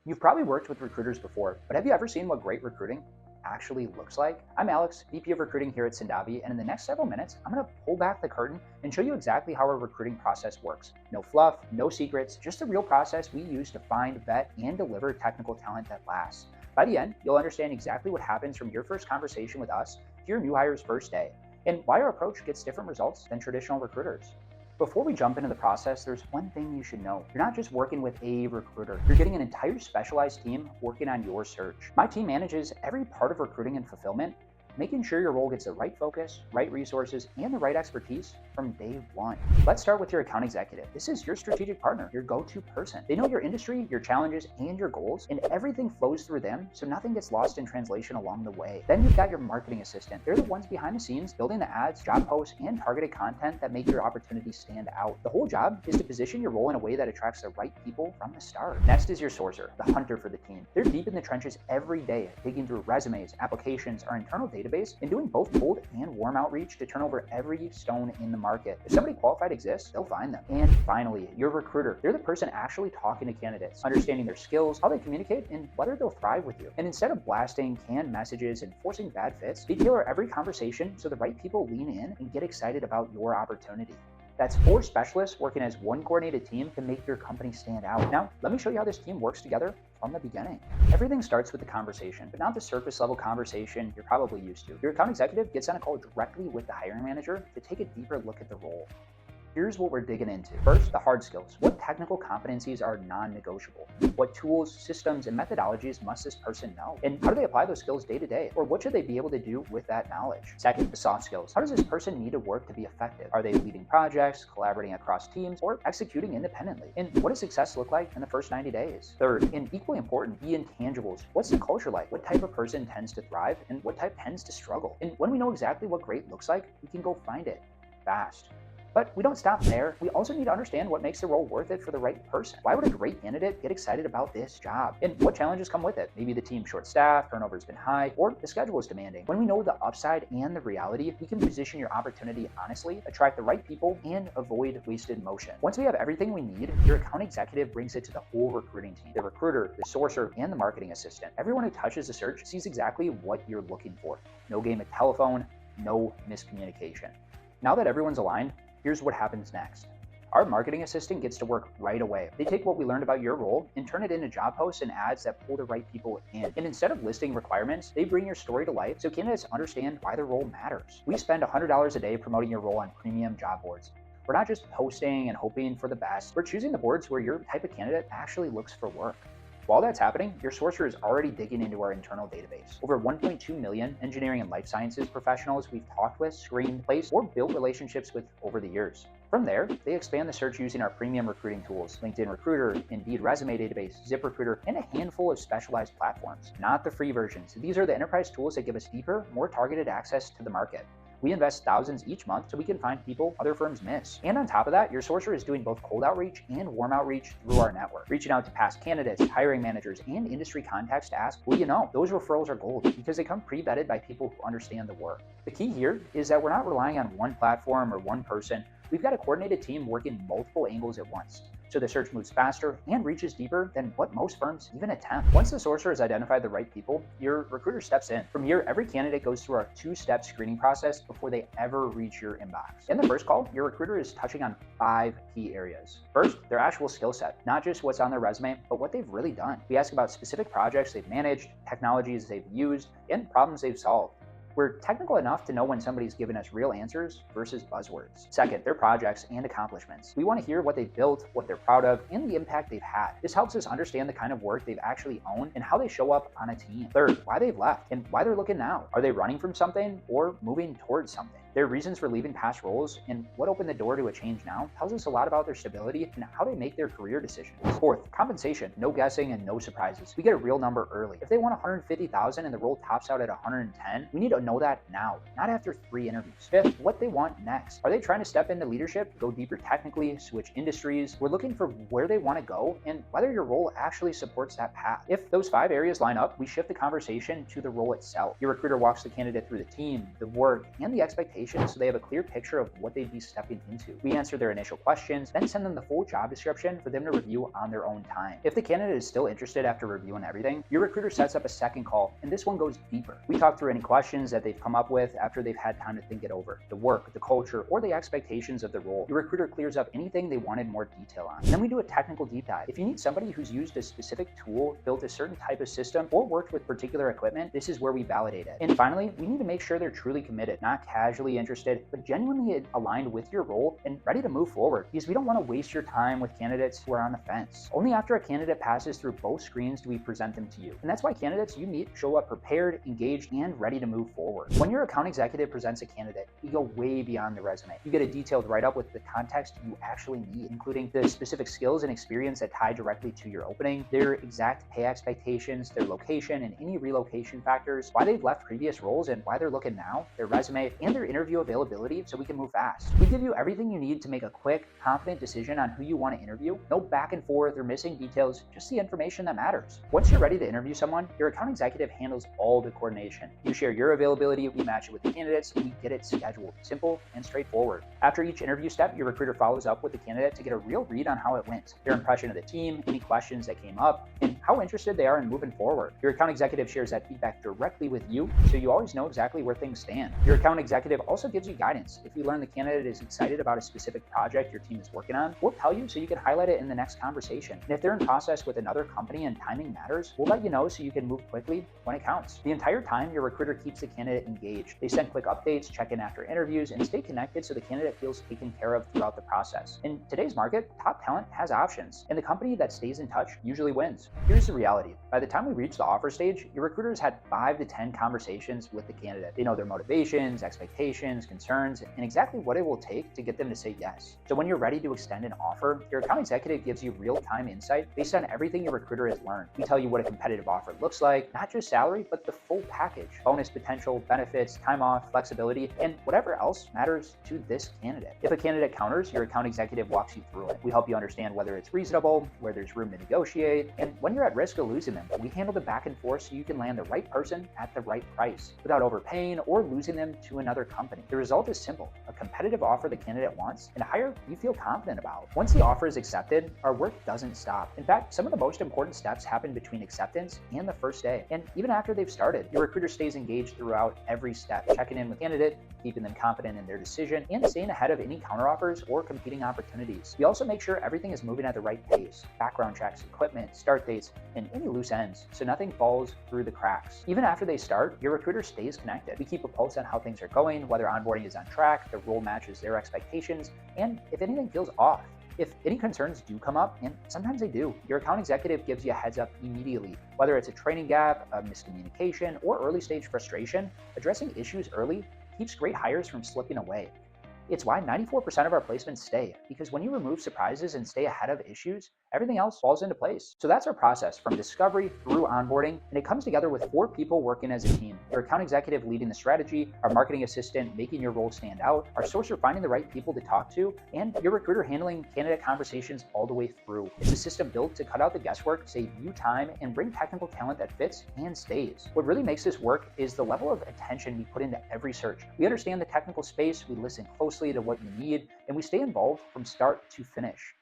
You've probably worked with recruiters before, but have you ever seen what great recruiting actually looks like? I'm Alex, VP of Recruiting here at Cindavi, and in the next several minutes, I'm going to pull back the curtain and show you exactly how our recruiting process works. No fluff, no secrets, just a real process we use to find, vet, and deliver technical talent that lasts. By the end, you'll understand exactly what happens from your first conversation with us to your new hire's first day, and why our approach gets different results than traditional recruiters. Before we jump into the process, there's one thing you should know. You're not just working with a recruiter. You're getting an entire specialized team working on your search. My team manages every part of recruiting and fulfillment, making sure your role gets the right focus, right resources, and the right expertise from day one. Let's start with your account executive. This is your strategic partner, your go-to person. They know your industry, your challenges, and your goals, and everything flows through them, so nothing gets lost in translation along the way. Then you've got your marketing assistant. They're the ones behind the scenes building the ads, job posts, and targeted content that make your opportunities stand out. The whole job is to position your role in a way that attracts the right people from the start. Next is your sourcer, the hunter for the team. They're deep in the trenches every day, digging through resumes, applications, our internal database, and doing both cold and warm outreach to turn over every stone in the market. If somebody qualified exists, they'll find them. And finally, your recruiter. They're the person actually talking to candidates, understanding their skills, how they communicate, and whether they'll thrive with you. And instead of blasting canned messages and forcing bad fits, they tailor every conversation so the right people lean in and get excited about your opportunity. That's 4 specialists working as one coordinated team to make your company stand out. Now, let me show you how this team works together from the beginning. Everything starts with the conversation, but not the surface level conversation you're probably used to. Your account executive gets on a call directly with the hiring manager to take a deeper look at the role. Here's what we're digging into. First, the hard skills. What technical competencies are non-negotiable? What tools, systems, and methodologies must this person know? And how do they apply those skills day to day? Or what should they be able to do with that knowledge? Second, the soft skills. How does this person need to work to be effective? Are they leading projects, collaborating across teams, or executing independently? And what does success look like in the first 90 days? Third, and equally important, the intangibles. What's the culture like? What type of person tends to thrive and what type tends to struggle? And when we know exactly what great looks like, we can go find it fast. But we don't stop there. We also need to understand what makes the role worth it for the right person. Why would a great candidate get excited about this job? And what challenges come with it? Maybe the team's short-staffed, turnover's been high, or the schedule is demanding. When we know the upside and the reality, we can position your opportunity honestly, attract the right people, and avoid wasted motion. Once we have everything we need, your account executive brings it to the whole recruiting team. The recruiter, the sourcer, and the marketing assistant. Everyone who touches the search sees exactly what you're looking for. No game of telephone, no miscommunication. Now that everyone's aligned, here's what happens next. Our marketing assistant gets to work right away. They take what we learned about your role and turn it into job posts and ads that pull the right people in. And instead of listing requirements, they bring your story to life so candidates understand why their role matters. We spend $100 a day promoting your role on premium job boards. We're not just posting and hoping for the best. We're choosing the boards where your type of candidate actually looks for work. While that's happening, your sourcer is already digging into our internal database. Over 1.2 million engineering and life sciences professionals we've talked with, screened, placed, or built relationships with over the years. From there, they expand the search using our premium recruiting tools, LinkedIn Recruiter, Indeed Resume Database, ZipRecruiter, and a handful of specialized platforms. Not the free versions. These are the enterprise tools that give us deeper, more targeted access to the market. We invest thousands each month so we can find people other firms miss. And on top of that, your sourcer is doing both cold outreach and warm outreach through our network, reaching out to past candidates, hiring managers, and industry contacts to ask, well, you know, those referrals are gold because they come pre-vetted by people who understand the work. The key here is that we're not relying on one platform or one person. We've got a coordinated team working multiple angles at once, so the search moves faster and reaches deeper than what most firms even attempt. Once the sourcer has identified the right people, your recruiter steps in. From here, every candidate goes through our 2-step screening process before they ever reach your inbox. In the first call, your recruiter is touching on 5 key areas. First, their actual skill set, not just what's on their resume, but what they've really done. We ask about specific projects they've managed, technologies they've used, and problems they've solved. We're technical enough to know when somebody's giving us real answers versus buzzwords. Second, their projects and accomplishments. We want to hear what they've built, what they're proud of, and the impact they've had. This helps us understand the kind of work they've actually owned and how they show up on a team. Third, why they've left and why they're looking now. Are they running from something or moving towards something? Their reasons for leaving past roles and what opened the door to a change now tells us a lot about their stability and how they make their career decisions. Fourth, compensation. No guessing and no surprises. We get a real number early. If they want $150,000 and the role tops out at $110,000, we need to know that now, not after 3 interviews. Fifth, what they want next. Are they trying to step into leadership, go deeper technically, switch industries? We're looking for where they want to go and whether your role actually supports that path. If those 5 areas line up, we shift the conversation to the role itself. Your recruiter walks the candidate through the team, the work, and the expectations expectations so they have a clear picture of what they'd be stepping into. We answer their initial questions, then send them the full job description for them to review on their own time. If the candidate is still interested after reviewing everything, your recruiter sets up a second call, and this one goes deeper. We talk through any questions that they've come up with after they've had time to think it over, the work, the culture, or the expectations of the role. Your recruiter clears up anything they wanted more detail on. And then we do a technical deep dive. If you need somebody who's used a specific tool, built a certain type of system, or worked with particular equipment, this is where we validate it. And finally, we need to make sure they're truly committed, not casually interested, but genuinely aligned with your role and ready to move forward, because we don't want to waste your time with candidates who are on the fence. Only after a candidate passes through both screens do we present them to you. And that's why candidates you meet show up prepared, engaged, and ready to move forward. When your account executive presents a candidate, we go way beyond the resume. You get a detailed write-up with the context you actually need, including the specific skills and experience that tie directly to your opening, their exact pay expectations, their location, and any relocation factors, why they've left previous roles and why they're looking now, their resume, and their interview availability so we can move fast. We give you everything you need to make a quick, confident decision on who you want to interview. No back and forth or missing details, just the information that matters. Once you're ready to interview someone, your account executive handles all the coordination. You share your availability, we match it with the candidates, and we get it scheduled. Simple and straightforward. After each interview step, your recruiter follows up with the candidate to get a real read on how it went, their impression of the team, any questions that came up, and how interested they are in moving forward. Your account executive shares that feedback directly with you, so you always know exactly where things stand. Your account executive also gives you guidance. If you learn the candidate is excited about a specific project your team is working on, we'll tell you so you can highlight it in the next conversation. And if they're in process with another company and timing matters, we'll let you know so you can move quickly when it counts. The entire time, your recruiter keeps the candidate engaged. They send quick updates, check in after interviews, and stay connected so the candidate feels taken care of throughout the process. In today's market, top talent has options, and the company that stays in touch usually wins. Here's the reality. By the time we reach the offer stage, your recruiters had 5 to 10 conversations with the candidate. They know their motivations, expectations, concerns, and exactly what it will take to get them to say yes. So when you're ready to extend an offer, your account executive gives you real-time insight based on everything your recruiter has learned. We tell you what a competitive offer looks like, not just salary, but the full package, bonus potential, benefits, time off, flexibility, and whatever else matters to this candidate. If a candidate counters, your account executive walks you through it. We help you understand whether it's reasonable, where there's room to negotiate, and when you're at risk of losing them. We handle the back and forth so you can land the right person at the right price without overpaying or losing them to another company. The result is simple: a competitive offer the candidate wants and a hire you feel confident about. Once the offer is accepted, our work doesn't stop. In fact, some of the most important steps happen between acceptance and the first day. And even after they've started, your recruiter stays engaged throughout every step, checking in with the candidate, keeping them confident in their decision, and staying ahead of any counteroffers or competing opportunities. We also make sure everything is moving at the right pace: background checks, equipment, start dates, and any loose ends, so nothing falls through the cracks. Even after they start, your recruiter stays connected. We keep a pulse on how things are going, whether onboarding is on track, the role matches their expectations, and if anything feels off. If any concerns do come up, and sometimes they do, your account executive gives you a heads up immediately. Whether it's a training gap, a miscommunication, or early stage frustration, addressing issues early keeps great hires from slipping away. It's why 94% of our placements stay, because when you remove surprises and stay ahead of issues, everything else falls into place. So that's our process from discovery through onboarding, and it comes together with 4 people working as a team. Your account executive leading the strategy, our marketing assistant making your role stand out, our sourcer finding the right people to talk to, and your recruiter handling candidate conversations all the way through. It's a system built to cut out the guesswork, save you time, and bring technical talent that fits and stays. What really makes this work is the level of attention we put into every search. We understand the technical space, we listen closely to what you need, and we stay involved from start to finish.